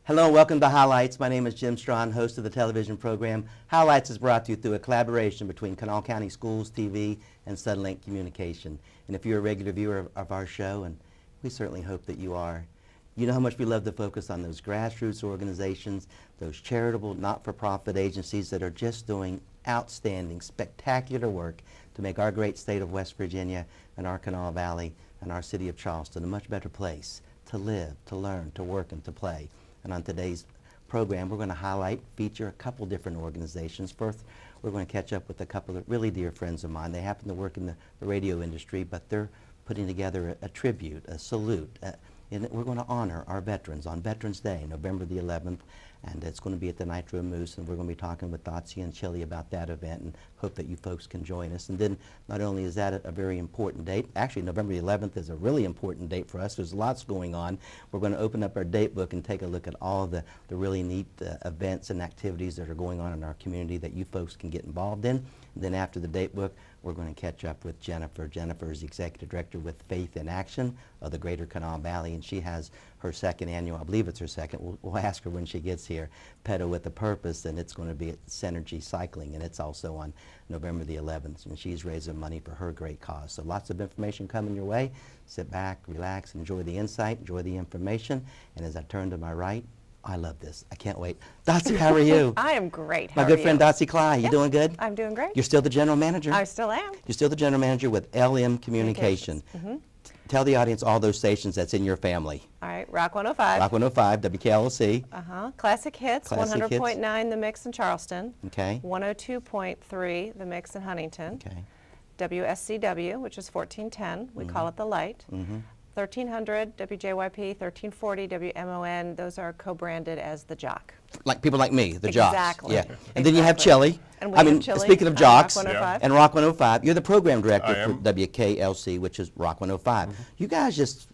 Hello and welcome to Highlights. My name is Jim Strawn, host of the television program. Highlights is brought to you through a collaboration between Kanawha County Schools TV and Suddenlink Communication. And if you're a regular viewer of our show, and we certainly hope that you are, you know how much we love to focus on those grassroots organizations, those charitable, not-for-profit agencies that are just doing outstanding, spectacular work to make our great state of West Virginia and our Kanawha Valley and our city of Charleston a much better place to live, to learn, to work, and to play. And on today's program, we're going to feature a couple different organizations. First, we're going to catch up with a couple of really dear friends of mine. They happen to work in the radio industry, but they're putting together a tribute, a salute. And we're going to honor our veterans on Veterans Day, November the 11th, and it's going to be at the Nitro Moose, and we're going to be talking with Dotsie and Chili about that event, and hope that you folks can join us. And then not only is that a very important date, actually November the 11th is a really important date for us. There's lots going on. We're going to open up our date book and take a look at all the really neat events and activities that are going on in our community that you folks can get involved in. And then after the date book, we're going to catch up with Jennifer. Jennifer is the Executive Director with Faith in Action of the Greater Kanawha Valley, and she has her second annual, I believe it's her second, we'll ask her when she gets here, Pedal with a Purpose, and it's going to be at Synergy Cycling, and it's also on November the 11th, and she's raising money for her great cause. So lots of information coming your way. Sit back, relax, enjoy the insight, enjoy the information, and as I turn to my right, I love this. I can't wait. Dotsie, how are you? I am great. How My good friend Dotsie Cly. You doing good? I'm doing great. You're still the general manager? I still am. You're still the general manager with LM Communication. Mm-hmm. Tell the audience all those stations that's in your family. All right, Rock 105. Rock 105, WKLC. Classic Hits, Classic 100.9 The Mix in Charleston. Okay. 102.3 The Mix in Huntington. Okay. WSCW, which is 1410. We call it The Light. 1300 WJYP, 1340 WMON. Those are co-branded as The Jock. Like people like me, the jocks. Exactly. Yeah. And then you have Chili. And we have Chili speaking of on jocks, Rock 105. and Rock 105, you're the program director I for am. WKLC, which is Rock 105. You guys just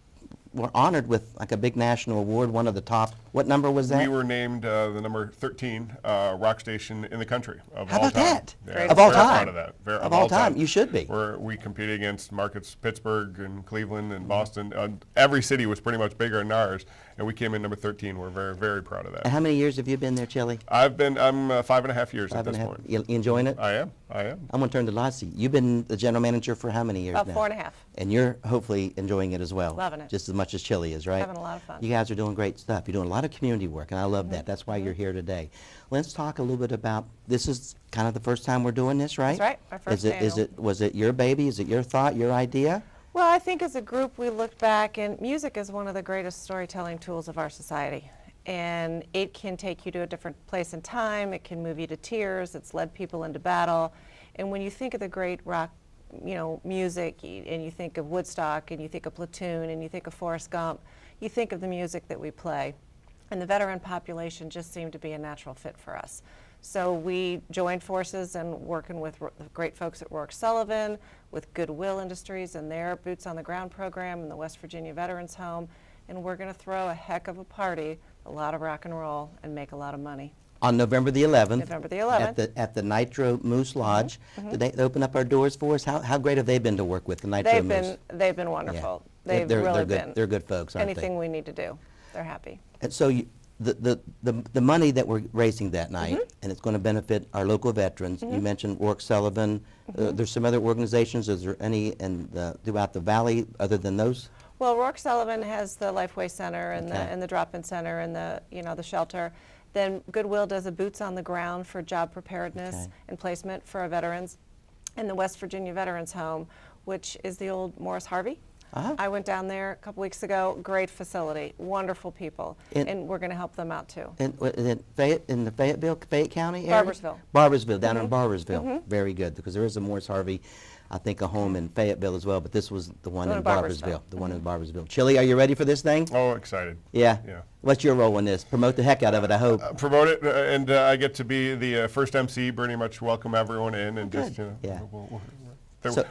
were honored with like a big national award, one of the top. What number was that? We were named the number 13 rock station in the country of How all about time. that? Yeah, Of all very time? Proud of that. Of all time, you should be. We compete against markets Pittsburgh and Cleveland and Boston. Every city was pretty much bigger than ours, and we came in number 13. We're very, very proud of that. And how many years have you been there, Chili? I'm 5.5 years at this point. You enjoying it? I am. I'm going to turn to Dotsie. You've been the general manager for how many years About now? 4.5. And you're hopefully enjoying it as well. Loving it. Just as much as Chili is, right? Having a lot of fun. You guys are doing great stuff. You're doing a lot of community work, and I love that. That's why you're here today. Let's talk a little bit about, this is kind of the first time we're doing this, right? That's right, our first Was it your baby? Is it your thought, your idea? Well, I think as a group we looked back, and music is one of the greatest storytelling tools of our society. And it can take you to a different place in time. It can move you to tears. It's led people into battle. And when you think of the great rock, music, and you think of Woodstock, and you think of Platoon, and you think of Forrest Gump, you think of the music that we play. And the veteran population just seemed to be a natural fit for us. So we joined forces and working with the great folks at Rourke Sullivan, with Goodwill Industries and their Boots on the Ground program in the West Virginia Veterans Home. And we're going to throw a heck of a party, a lot of rock and roll, and make a lot of money. On November the 11th. November the 11th. At the Nitro Moose Lodge. Did they open up our doors for us? How great have they been to work with, the Nitro Moose? They've been wonderful. Yeah. They've They're really good. been. They're good folks, aren't Anything we need to do, they're happy. And so the money that we're raising that night, and it's going to benefit our local veterans. You mentioned Rourke Sullivan. There's some other organizations. Is there any throughout the valley other than those? Well, Rourke Sullivan has the Lifeway Center and the drop-in center and the shelter. Then Goodwill does a boots on the ground for job preparedness and placement for our veterans. And the West Virginia Veterans Home, which is the old Morris Harvey. I went down there a couple weeks ago. Great facility, wonderful people, and we're going to help them out too. In the Fayette County area? Barbersville, down in Barbersville. Very good, because there is a Morris Harvey, I think, a home in Fayetteville as well, but this was the one in Barbersville. The one in Barbersville. Chili, are you ready for this thing? Oh, excited. Yeah? Yeah. What's your role in this? Promote the heck out of it, I hope. Promote it, and I get to be the first MC, pretty much welcome everyone in, and Good. just, Yeah.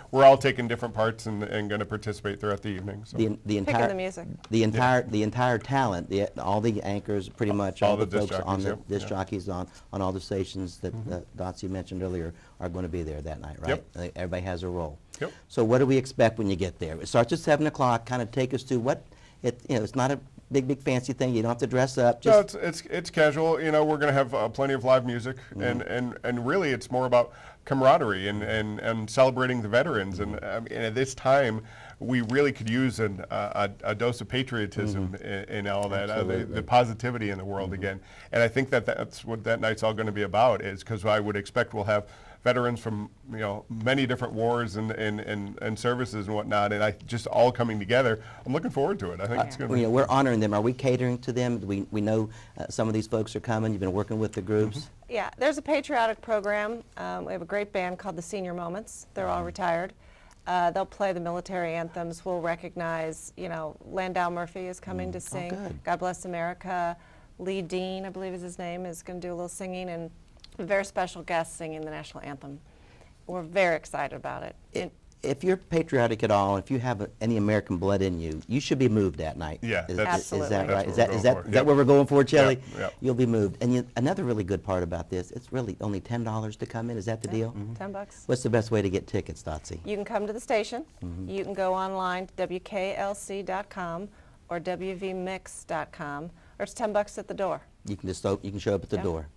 we're all taking different parts and going to participate throughout the evening. So. The entire Picking the music. the entire talent, all the anchors, pretty much all the disc folks on jockeys, the yep, disc yep. jockeys on all the stations that Dotsie mentioned earlier are going to be there that night, right? Yep. Everybody has a role. Yep. So what do we expect when you get there? It starts at 7 o'clock. Kind of take us to what it's not a big fancy thing. You don't have to dress up. No, Just it's casual. You know, we're going to have plenty of live music, and really it's more about camaraderie and celebrating the veterans. And I mean, at this time, we really could use a dose of patriotism in all that, the positivity in the world again. And I think that's what that night's all going to be about, is because I would expect we'll have veterans from many different wars and services and whatnot, and just all coming together. I'm looking forward to it. I think it's going to be. we're honoring them. Are we catering to them? We know some of these folks are coming. You've been working with the groups. Yeah, there's a patriotic program. We have a great band called the Senior Moments. They're all retired. They'll play the military anthems. We'll recognize, Landau Murphy is coming to sing. good. God Bless America. Lee Dean, I believe is his name, is going to do a little singing, and a very special guest singing the national anthem. We're very excited about it. If you're patriotic at all, if you have any American blood in you, you should be moved that night. Yeah, is Absolutely. that right? That's Is what that we're is going that for. is that what we're going for, Chili? Yep. You'll be moved. And another really good part about this, it's really only $10 to come in. Is that the deal? $10. What's the best way to get tickets, Dotsie? You can come to the station. You can go online to WKLC.com or WVMix.com, or it's $10 at the door. You can just you can show up at the Yeah. door.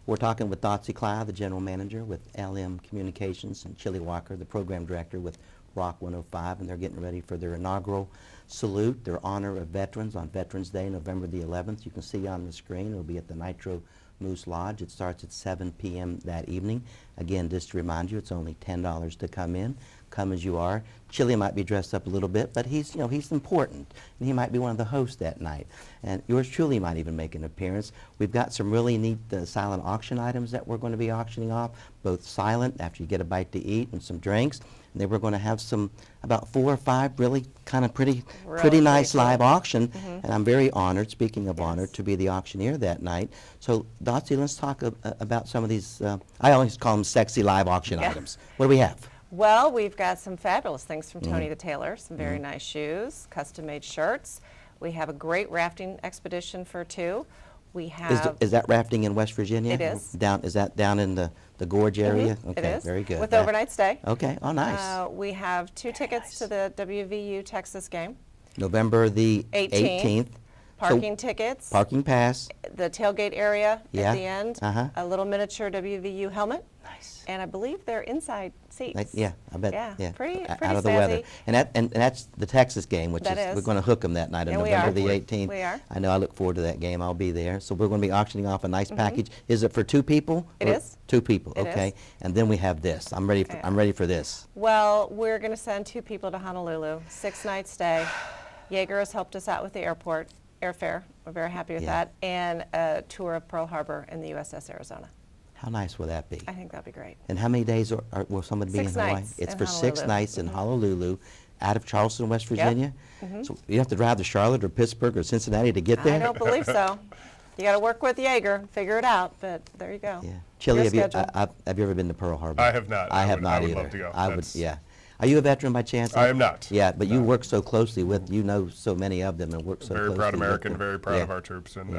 We're talking with Dotsie Cloud, the general manager with LM Communications, and Chili Walker, the program director with Rock 105, and they're getting ready for their inaugural salute, their honor of veterans on Veterans Day, November the 11th. You can see on the screen, it'll be at the Nitro Moose Lodge. It starts at 7 p.m. that evening. Again, just to remind you, it's only $10 to come in. Come as you are. Chili might be dressed up a little bit, but he's important, and he might be one of the hosts that night. And yours truly might even make an appearance. We've got some really neat silent auction items that we're going to be auctioning off, both silent after you get a bite to eat and some drinks. And then we're going to have about 4 or 5 really kind of pretty nice live auction. And I'm very honored, speaking of honor, to be the auctioneer that night. So, Dotsie, let's talk about some of these, I always call them sexy live auction items. What do we have? Well, we've got some fabulous things from Tony the Tailor, some very nice shoes, custom-made shirts. We have a great rafting expedition for 2. We have... Is that rafting in West Virginia? It is. Is that down in the gorge area? Okay, it is. very good. With overnight stay. Okay, oh nice. We have 2 tickets to the WVU Texas game. November the 18th. Parking tickets. Parking pass. The tailgate area Yeah. at the end. A little miniature WVU helmet. Nice. And I believe they're inside seats. Yeah, I bet. Yeah, pretty out of the snazzy. weather. And that's the Texas game, which That is we're is. going to hook them that night on Yeah, we November are. the 18th. We are. I know. I look forward to that game. I'll be there. So we're going to be auctioning off a nice package. Is it for 2 people? It Or is. 2 people. It Okay. is. And then we have this. I'm ready for this. Well, we're going to send 2 people to Honolulu, 6-night stay. Jaeger has helped us out with the airfare. We're very happy with Yeah. that. And a tour of Pearl Harbor in the USS Arizona. How nice will that be? I think that'd be great. And how many days will somebody be 6 in Hawaii? nights It's in for 6 Honolulu. nights in Honolulu, out of Charleston, West Virginia. So you have to drive to Charlotte or Pittsburgh or Cincinnati to get there. I don't believe so. You got to work with Jaeger, figure it out, but there you go. Yeah. Chili, Your have you schedule. ever been to Pearl Harbor? I have not. I have would- not I would either. love to go. I would. That's- Yeah. Are you a veteran by chance? I am not. Yeah, but you No. work so closely with, you know so many of them and work so Very closely proud with American, them. very proud Yeah. of our troops, and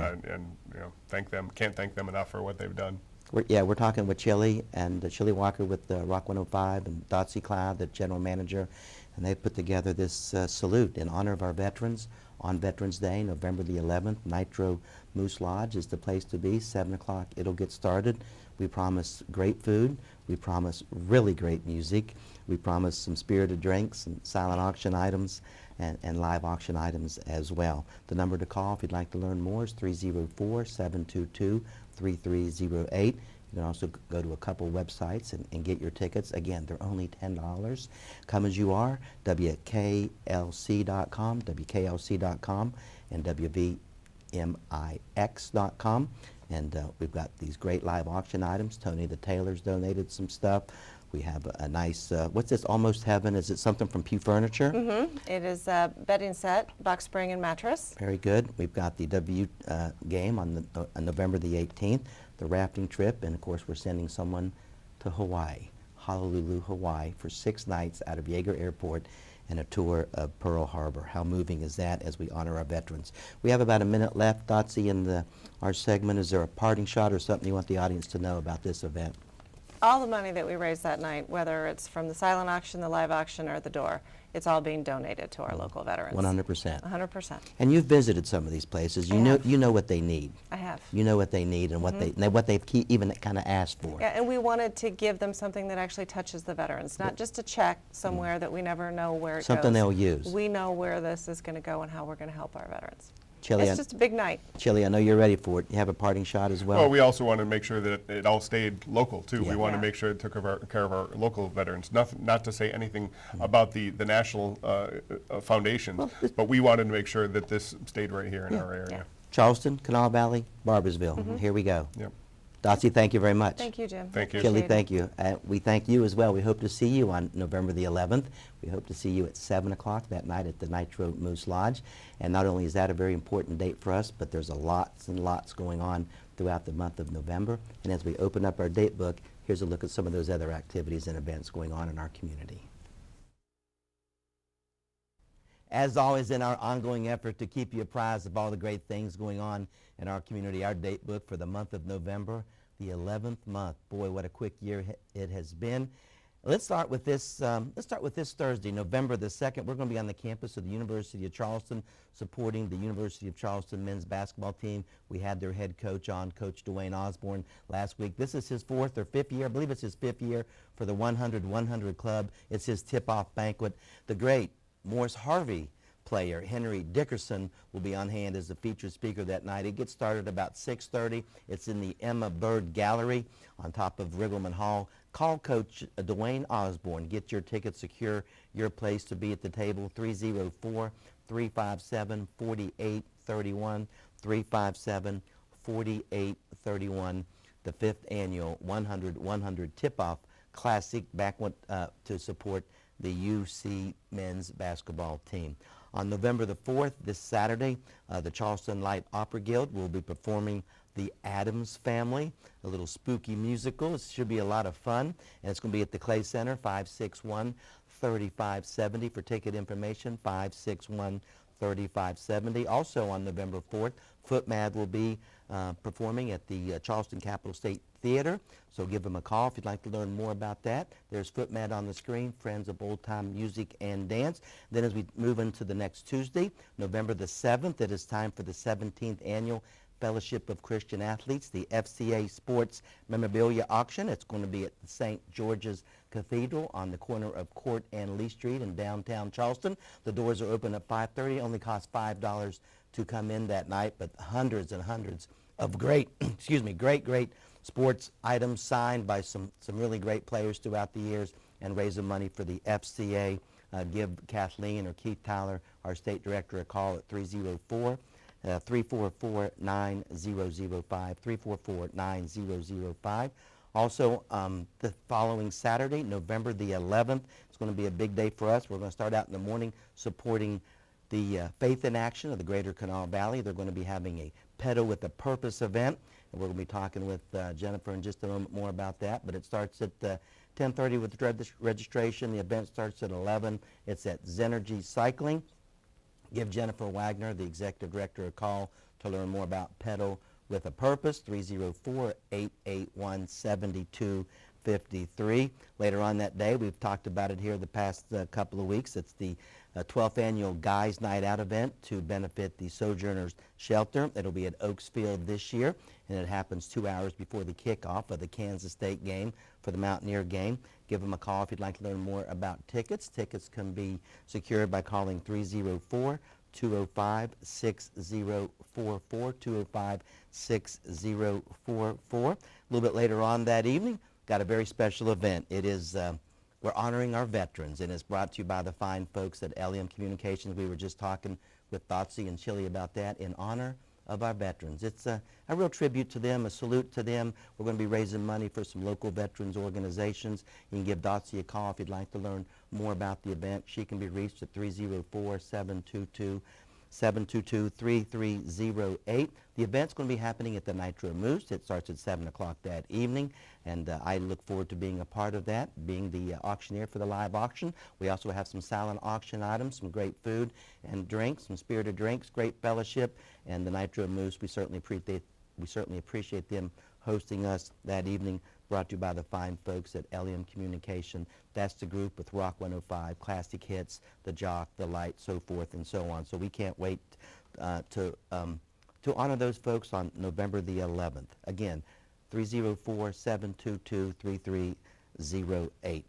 thank them. Can't thank them enough for what they've done. We're talking with Chili and Chili Walker with Rock 105 and Dotsie Cloud, the general manager, and they've put together this salute in honor of our veterans on Veterans Day, November the 11th. Nitro Moose Lodge is the place to be. 7 o'clock it'll get started. We promise great food. We promise really great music. We promise some spirited drinks and silent auction items and live auction items as well. The number to call if you'd like to learn more is 304-722-3308. You can also go to a couple websites and get your tickets. Again, they're only $10. Come as you are, WKLC.com, WKLC.com, and WVMIX.com. And we've got these great live auction items. Tony the Tailor's donated some stuff. We have a nice, what's this, Almost Heaven? Is it something from Pew Furniture? It is a bedding set, box spring and mattress. Very good. We've got the game on November the 18th, the rafting trip, and of course we're sending someone to Hawaii, Honolulu, Hawaii, for 6 nights out of Jaeger Airport and a tour of Pearl Harbor. How moving is that as we honor our veterans? We have about a minute left, Dotsie, in our segment. Is there a parting shot or something you want the audience to know about this event? All the money that we raise that night, whether it's from the silent auction, the live auction, or the door, it's all being donated to our local veterans. 100%. 100%. And you've visited some of these places. I have. You know what they need. I have. You know what they need and what they've even kind of asked for. Yeah, and we wanted to give them something that actually touches the veterans, not just a check somewhere that we never know where it goes. Something they'll use. We know where this is going to go and how we're going to help our veterans. Chili, It's just a big night. Chili, I know you're ready for it. You have a parting shot as well? Well, we also wanted to make sure that it all stayed local too. Yeah. We wanted Yeah. to make sure it took care of our local veterans. Not to say anything about the national foundations, Well, but we wanted to make sure that this stayed right here in our area. Yeah. Charleston, Kanawha Valley, Barbersville. Here we go. Yep. Dotsie, thank you very much. Thank you, Jim. Thank you. Chili, Appreciate it. thank you. We thank you as well. We hope to see you on November the 11th. We hope to see you at 7 o'clock that night at the Nitro Moose Lodge. And not only is that a very important date for us, but there's lots and lots going on throughout the month of November. And as we open up our date book, here's a look at some of those other activities and events going on in our community. As always, in our ongoing effort to keep you apprised of all the great things going on in our community, our date book for the month of November, the 11th month. Boy, what a quick year it has been. Let's start with this. Let's start with this Thursday, November the 2nd. We're going to be on the campus of the University of Charleston, supporting the University of Charleston men's basketball team. We had their head coach on, Coach Dwayne Osborne, last week. This is his 4th or 5th year. I believe it's his 5th year for the 100-100 Club. It's his tip-off banquet. The great Morris Harvey player Henry Dickerson will be on hand as the featured speaker that night. It gets started about 6:30. It's in the Emma Bird Gallery on top of Riggleman Hall. Call Coach Dwayne Osborne. Get your tickets, secure your place to be at the table. 304-357-4831. 357-4831. The 5th annual 100-100 Tip-Off Classic banquet to support the UC men's basketball team. On November the 4th, this Saturday, the Charleston Light Opera Guild will be performing The Addams Family, a little spooky musical. It should be a lot of fun, and it's going to be at the Clay Center, 561-3570. For ticket information, 561-3570. Also on November 4th, Footmad will be performing at the Charleston Capitol State Theater, so give them a call if you'd like to learn more about that. There's Footmat on the screen, Friends of Old Time Music and Dance. Then as we move into the next Tuesday, November the 7th, it is time for the 17th Annual Fellowship of Christian Athletes, the FCA Sports Memorabilia Auction. It's going to be at the St. George's Cathedral on the corner of Court and Lee Street in downtown Charleston. The doors are open at 5:30. Only costs $5 to come in that night, but hundreds and hundreds of great, great sports items signed by some really great players throughout the years, and raising money for the FCA. Give Kathleen or Keith Tyler, our state director, a call at 344-9005, 344-9005. Also, the following Saturday, November the 11th, it's going to be a big day for us. We're going to start out in the morning supporting the Faith in Action of the Greater Kanawha Valley. They're going to be having a Pedo with a Purpose event, and we're going to be talking with Jennifer in just a moment more about that. But it starts at 10:30 with the registration. The event starts at 11. It's at Zenergy Cycling. Give Jennifer Wagner, the executive director, a call to learn more about Pedo with a Purpose, 304-881-7253. Later on that day, we've talked about it here the past couple of weeks. It's the 12th Annual Guys Night Out event to benefit the Sojourners Shelter. It'll be at Oaks Field this year, and it happens 2 hours before the kickoff of the Kansas State game for the Mountaineer game. Give them a call if you'd like to learn more about tickets. Tickets can be secured by calling 304-205-6044, 205-6044. A little bit later on that evening, got a very special event. It is we're honoring our veterans, and it's brought to you by the fine folks at LEM Communications. We were just talking with Thotsy and Chili about that, in honor of our veterans. It's a real tribute to them, a salute to them. We're going to be raising money for some local veterans organizations. You can give Thotsy a call if you'd like to learn more about the event. She can be reached at 304-722-3308. The event's going to be happening at the Nitro Moose. It starts at 7 o'clock that evening, and I look forward to being a part of that, being the auctioneer for the live auction. We also have some silent auction items, some great food and drinks, some spirited drinks, great fellowship, and the Nitro Moose, we certainly appreciate them hosting us that evening. brought to you by the fine folks at LM Communication. That's the group with Rock 105, Classic Hits, The Jock, The Light, so forth and so on. So we can't wait to honor those folks on November the 11th. Again, 304-722-3308.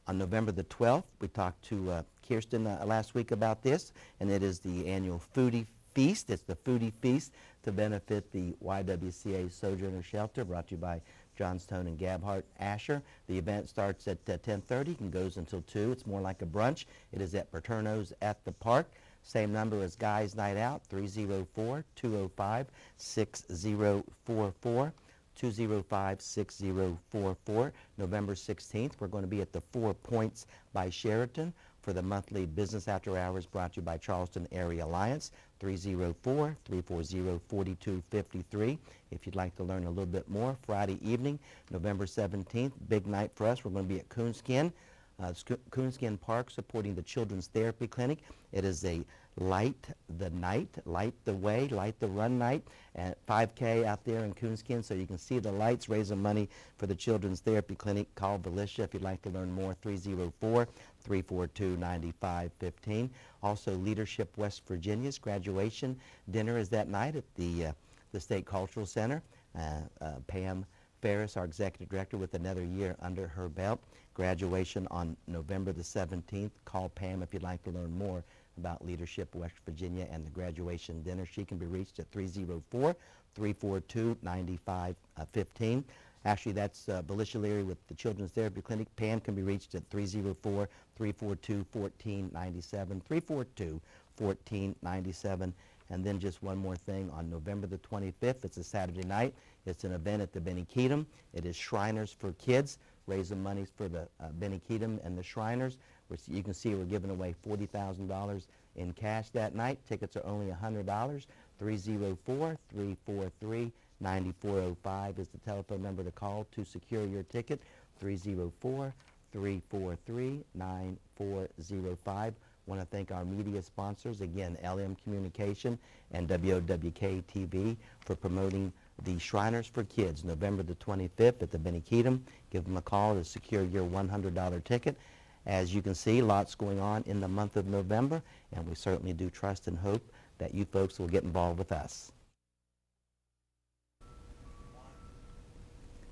On November the 12th, we talked to Kirsten last week about this, and it is the annual Foodie Feast. It's the Foodie Feast to benefit the YWCA Sojourner Shelter, brought to you by Johnstone and Gabhart Asher. The event starts at 10:30 and goes until 2. It's more like a brunch. It is at Paterno's at the park. Same number as Guys Night Out, 304-205-6044. 205-6044. November 16th, we're going to be at the 4 Points by Sheraton for the monthly business after hours brought to you by Charleston Area Alliance, 304-340-4253. If you'd like to learn a little bit more, Friday evening, November 17th, big night for us. We're going to be at Coonskin. Coonskin Park supporting the Children's Therapy Clinic. It is a light the night, light the way, light the run night at 5K out there in Coonskin, so you can see the lights, raising money for the Children's Therapy Clinic. Call Felicia if you'd like to learn more, 304-342-9515. Also, Leadership West Virginia's graduation dinner is that night at the State Cultural Center. Pam Ferris, our executive director, with another year under her belt. Graduation on November the 17th. Call Pam if you'd like to learn more about Leadership West Virginia and the graduation dinner. She can be reached at 304-342-9515. Actually, that's Felicia Leary with the Children's Therapy Clinic. Pam can be reached at 304-342-1497, 342-1497. And then just one more thing, on November the 25th, it's a Saturday night. It's an event at the Benny Keatum. It is Shriners for Kids, raising money for the Benny Keatum and the Shriners. Which you can see we're giving away $40,000 in cash that night. Tickets are only $100. 304-343-9405 is the telephone number to call to secure your ticket. 304-343-9405. Want to thank our media sponsors, again, LM Communication and WOWK-TV, for promoting the Shriners for Kids, November the 25th at the Benny Keatum. Give them a call to secure your $100 ticket. As you can see, lots going on in the month of November, and we certainly do trust and hope that you folks will get involved with us.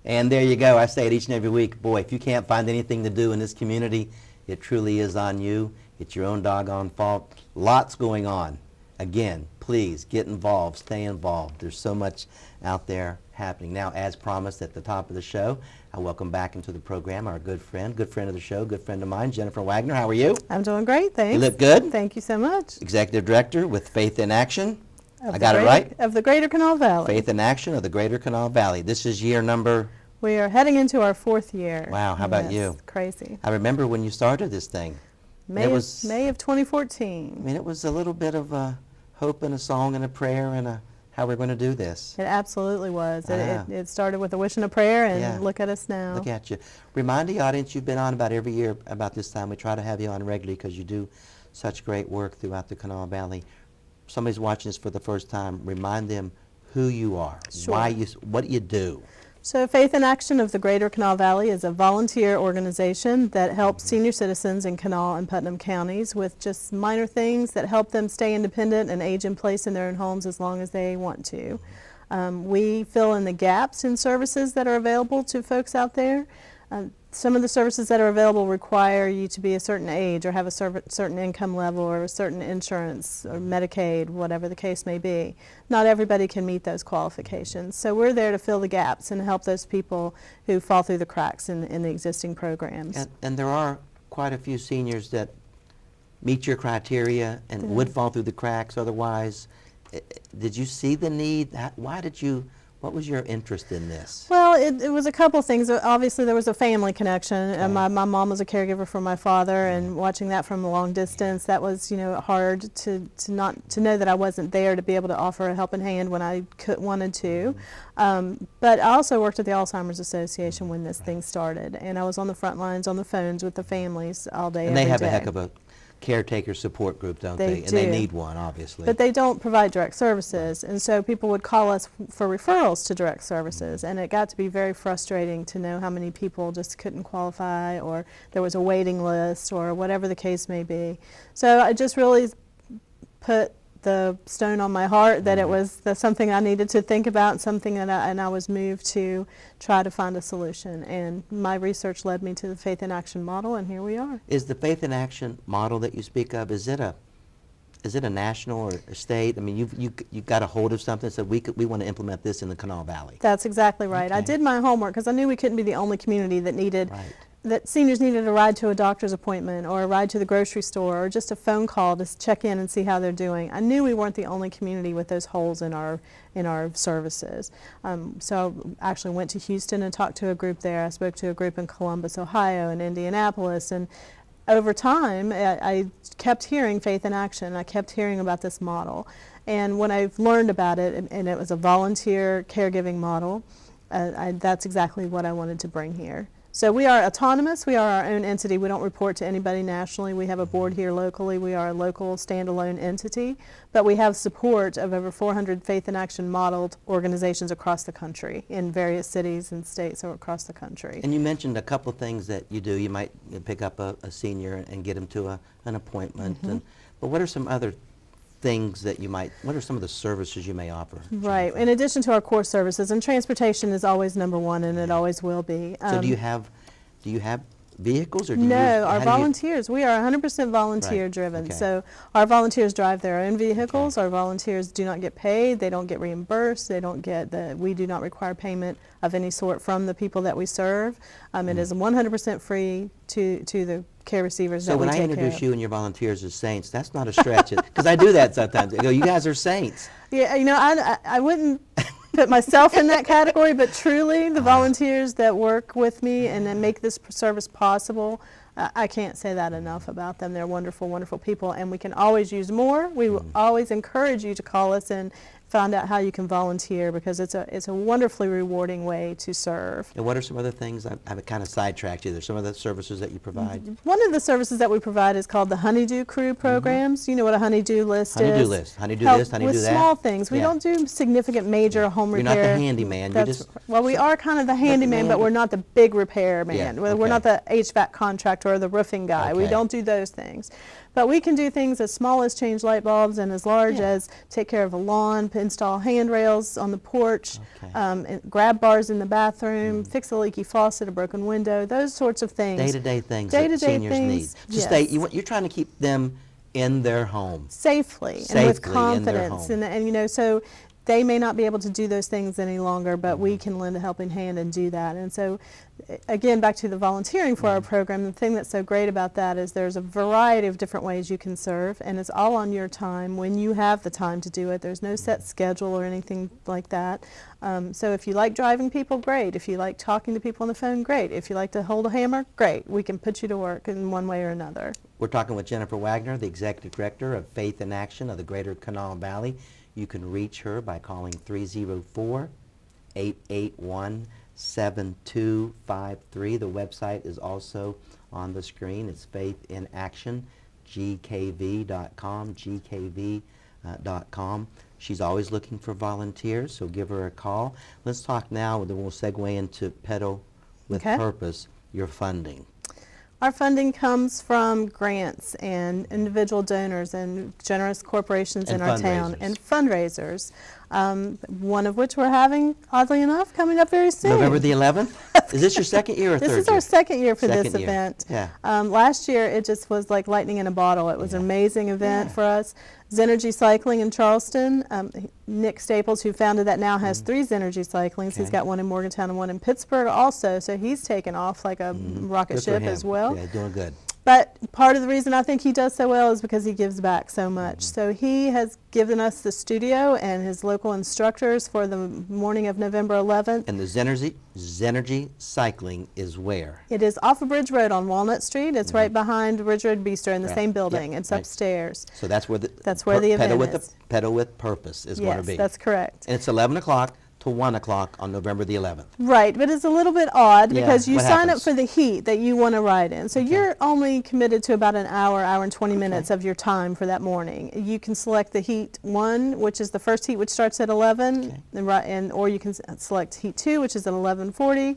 And there you go. I say it each and every week. Boy, if you can't find anything to do in this community, it truly is on you. It's your own doggone fault. Lots going on. Again, please get involved, stay involved. There's so much out there happening. Now, as promised at the top of the show, I welcome back into the program our good friend of the show, good friend of mine, Jennifer Wagner. How are you? I'm doing great, thanks. You look good. Thank you so much. Executive Director with Faith in Action. I got it right? Of the Greater Kanawha Valley. Faith in Action of the Greater Kanawha Valley. This is year number... We are heading into our 4th year. Wow, how about you? Crazy. I remember when you started this thing. May of 2014. I mean, it was a little bit of a hope and a song and a prayer and a how we're going to do this. It absolutely was. It started with a wish and a prayer, and look at us now. Look at you. Remind the audience, you've been on about every year about this time. We try to have you on regularly because you do such great work throughout the Kanawha Valley. Somebody's watching this for the first time. Remind them who you are, Sure. What you do. So Faith in Action of the Greater Kanawha Valley is a volunteer organization that helps senior citizens in Kanawha and Putnam counties with just minor things that help them stay independent and age in place in their own homes as long as they want to. We fill in the gaps in services that are available to folks out there. Some of the services that are available require you to be a certain age or have a certain income level or a certain insurance or Medicaid, whatever the case may be. Not everybody can meet those qualifications. So we're there to fill the gaps and help those people who fall through the cracks in the existing programs. And there are quite a few seniors that meet your criteria and would fall through the cracks otherwise. Did you see the need? What was your interest in this? Well, it was a couple of things. Obviously, there was a family connection. Okay. My mom was a caregiver for my father, and watching that from a long distance, that was, hard to know that I wasn't there to be able to offer a helping hand when I wanted to. But I also worked at the Alzheimer's Association when this thing started, and I was on the front lines on the phones with the families all day, And they every have day. a heck of a caretaker support group, don't They they? And they do. need one, obviously. But they don't provide direct services, and so people would call us for referrals to direct services, and it got to be very frustrating to know how many people just couldn't qualify, or there was a waiting list, or whatever the case may be. So I just really put the stone on my heart that it was something I needed to think about, and something that I was moved to try to find a solution. And my research led me to the Faith in Action model, and here we are. Is the Faith in Action model that you speak of, is it a national or a state? I mean, you got a hold of something and said we want to implement this in the Kanawha Valley. That's exactly right. I Okay. did my homework because I knew we couldn't be the only community that needed Right. that seniors needed a ride to a doctor's appointment or a ride to the grocery store or just a phone call to check in and see how they're doing. I knew we weren't the only community with those holes in our services. So I actually went to Houston and talked to a group there. I spoke to a group in Columbus, Ohio, and Indianapolis, and over time I kept hearing Faith in Action. I kept hearing about this model. And when I've learned about it, and it was a volunteer caregiving model, that's exactly what I wanted to bring here. So we are autonomous. We are our own entity. We don't report to anybody nationally. We have a board here locally. We are a local standalone entity, but we have support of over 400 Faith in Action modeled organizations across the country in various cities and states across the country. And you mentioned a couple of things that you do. You might pick up a senior and get them to an appointment. But what are some other things that what are some of the services you may offer? Right. Jennifer? In addition to our core services, and transportation is always number one, and it always will be. So do you have vehicles, or do No, you, our how do you- volunteers, we are 100% volunteer Right, driven. okay. So our volunteers drive their own vehicles. Our volunteers do not get paid. They don't get reimbursed. They don't get we do not require payment of any sort from the people that we serve. It is 100% free to the care receivers So that we when I take care introduce of. you and your volunteers as saints, that's not a stretch, because I do that sometimes. I go, you guys are saints. Yeah, I wouldn't put myself in that category, but truly the volunteers that work with me and that make this service possible, I can't say that enough about them. They're wonderful, wonderful people, and we can always use more. We will always encourage you to call us and find out how you can volunteer, because it's a wonderfully rewarding way to serve. And what are some other things? I've kind of sidetracked you. There's some other services that you provide. One of the services that we provide is called the Honeydew Crew programs. You know what a honeydew list Honeydew is? list. Honeydew Help this, honeydew with that. small things. We Yeah. don't do significant major home You're not repair. the handyman. Well, we are kind of the handyman, but we're not the big repair man. Yeah, We're okay. not the HVAC contractor or the roofing guy. We Okay. don't do those things. But we can do things as small as change light bulbs and as large Yeah. as take care of a lawn, install handrails on the porch, Okay. and grab bars in the bathroom, fix a leaky faucet, a broken window, those sorts of things. Day-to-day things that Day-to-day seniors things, need. To yes. stay, you're trying to keep them in their home. Safely and with Safely in their confidence, home. and so they may not be able to do those things any longer, but we can lend a helping hand and do that. And so again, back to the volunteering for our program, the thing that's so great about that is there's a variety of different ways you can serve, and it's all on your time when you have the time to do it. There's no set schedule or anything like that. So if you like driving people, great. If you like talking to people on the phone, great. If you like to hold a hammer, great. We can put you to work in one way or another. We're talking with Jennifer Wagner, the Executive Director of Faith in Action of the Greater Kanawha Valley. You can reach her by calling 304-881-7253. The website is also on the screen. It's Faith in Action, gkv.com, gkv.com. She's always looking for volunteers, so give her a call. Let's talk now, and then we'll segue into Pedal with Okay. Purpose, your funding. Our funding comes from grants and individual donors and generous corporations And in our town fundraisers. and fundraisers, one of which we're having, oddly enough, coming up very soon. November the 11th? Is this your second year or third This year? is our second year for this Second year. event. Yeah. Last year, it just was like lightning in a bottle. It was an amazing event for us. Zenergy Cycling in Charleston, Nick Staples, who founded that, now has 3 Zenergy Cyclings. He's Okay. got one in Morgantown and one in Pittsburgh also, so he's taken off like a rocket Good for ship him. as well. Yeah, doing good. But part of the reason I think he does so well is because he gives back so much. So he has given us the studio and his local instructors for the morning of November 11th. And the Zenergy Cycling is where? It is off of Bridge Road on Walnut Street. It's right behind Ridge Road Bistro in the Right. same building. Yep. It's Right. upstairs. So that's where the That's where the Pedal event with is. Pedal with Purpose is going to Yes, be. that's correct. And it's 11 o'clock to 1 o'clock on November the 11th. Right, but it's a little bit odd Yeah, because you what sign up happens? for the heat that you want to ride in. So you're only committed to about an hour, hour and 20 minutes of your time for that morning. You can select the heat 1, which is the first heat, which starts at 11, or you can select heat 2, which is at 11:40.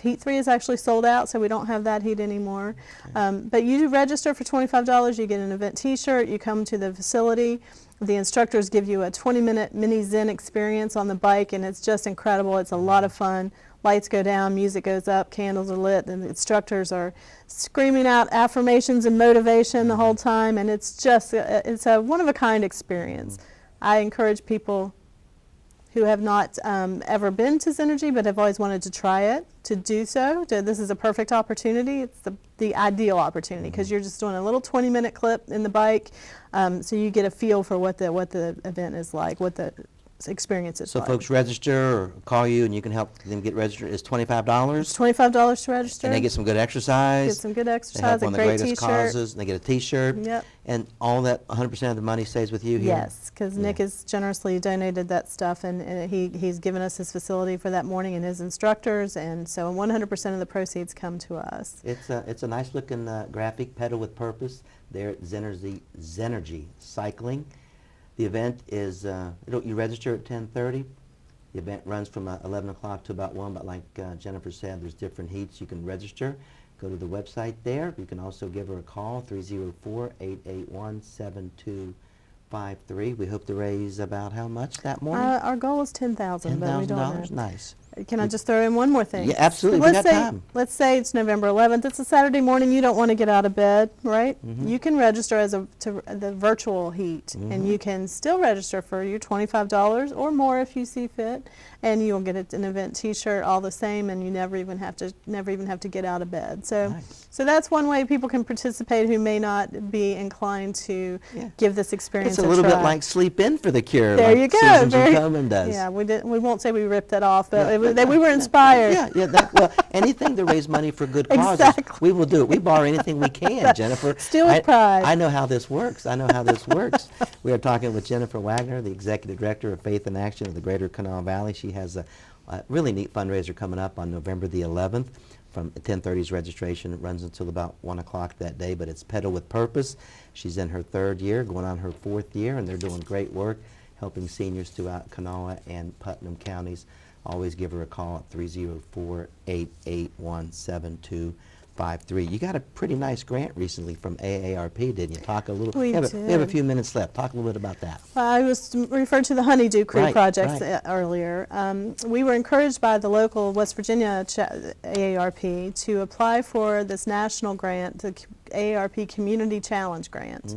Heat 3 is actually sold out, so we don't have that heat anymore. But you do register for $25. You get an event T-shirt. You come to the facility. The instructors give you a 20-minute mini Zen experience on the bike, and it's just incredible. It's a lot of fun. Lights go down, music goes up, candles are lit, and the instructors are screaming out affirmations and motivation the whole time, and it's just it's a one-of-a-kind experience. I encourage people who have not ever been to Zenergy but have always wanted to try it to do so. This is a perfect opportunity. It's the ideal opportunity because you're just doing a little 20-minute clip in the bike, so you get a feel for what the event is like, what the experience is So like. folks register or call you and you can help them get registered. It's $25. It's $25 to register. And they get some good exercise. Get some good They exercise, help a on the great greatest T-shirt. causes. And they get a T-shirt. Yep. And all that 100% of the money stays with you here? Yes, because Nick has generously donated that stuff, and he's given us his facility for that morning and his instructors, and so 100% of the proceeds come to us. It's a nice looking graphic, Pedal with Purpose, there at Zenergy Cycling. The event is, you register at 10:30. The event runs from 11 o'clock to about 1, but like Jennifer said, there's different heats. You can register. Go to the website there. You can also give her a call, 304-881-7253. We hope to raise about how much that morning? Our goal is $10,000, but we don't know. $10,000? Nice. Can I just throw in one more thing? Yeah, absolutely. We got time. Let's say it's November 11th. It's a Saturday morning. You don't want to get out of bed, right? You can register to the virtual heat, and you can still register for your $25 or more if you see fit, and you'll get an event T-shirt all the same, and you never even have to get out of bed. So, Nice. so that's one way people can participate who may not be inclined to give this experience It's a little try. bit like Sleep In for the Cure. There like you go. Susan G. Very- Komen does. Yeah, we won't say we ripped that off, but we were inspired. Well, anything to raise money for good causes, Exactly. we will do it. We borrow anything we can, Jennifer. Still with pride. I know how this works. We are talking with Jennifer Wagner, the Executive Director of Faith in Action of the Greater Kanawha Valley. She has a really neat fundraiser coming up on November the 11th. From 10:30's registration. It runs until about 1 o'clock that day, but it's Pedal with Purpose. She's in her 3rd year, going on her 4th year, and they're doing great work helping seniors throughout Kanawha and Putnam counties. Always give her a call at 304-881-7253. You got a pretty nice grant recently from AARP, didn't you? Talk a little. We We have a did. few minutes left. Talk a little bit about that. I was referred to the Honeydew Crew Right, projects right. earlier. We were encouraged by the local West Virginia AARP to apply for this national grant, the AARP Community Challenge Grant.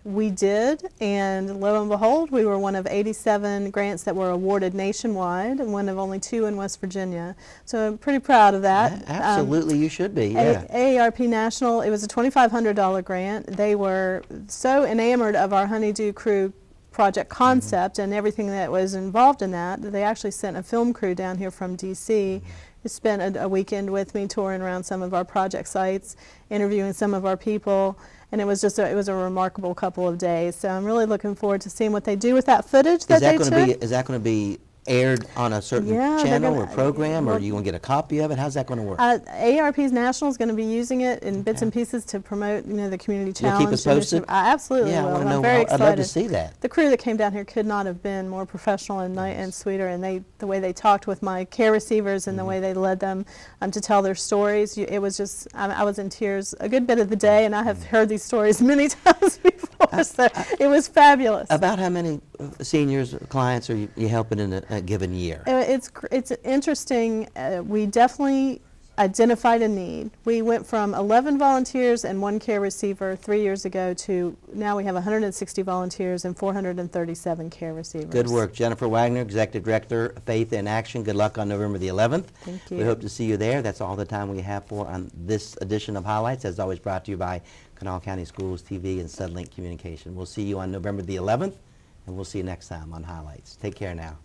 We did, and lo and behold, we were one of 87 grants that were awarded nationwide, and one of only 2 in West Virginia. So I'm pretty proud of that. Absolutely, you should be. Yeah. AARP National, it was a $2,500 grant. They were so enamored of our Honeydew Crew project concept and everything that was involved in that they actually sent a film crew down here from D.C. who spent a weekend with me touring around some of our project sites, interviewing some of our people, and it was just it was a remarkable couple of days. So I'm really looking forward to seeing what they do with that footage that they took. Is that going to be aired on a certain Yeah, they're channel or gonna- program, or well- are you going to get a copy of it? How's that going to work? AARP's National is going to be using it in bits and pieces to promote, the community You'll challenge. keep us posted? initiative. I absolutely Yeah, I will. want to know. I'm very I'd excited. love to see that. The crew that came down here could not have been more professional and and sweeter, and the way they talked with my care receivers and the way they led them to tell their stories, it was just, I was in tears a good bit of the day, and I have heard these stories many times before, so it was fabulous. About how many seniors, clients are you helping in a given year? It's interesting. We definitely identified a need. We went from 11 volunteers and 1 care receiver 3 years ago to now we have 160 volunteers and 437 care receivers. Good work. Jennifer Wagner, Executive Director, Faith in Action. Good luck on November the 11th. Thank We you. hope to see you there. That's all the time we have for on this edition of Highlights, as always brought to you by Kanawha County Schools TV and Suddenlink Communication. We'll see you on November the 11th, and we'll see you next time on Highlights. Take care now.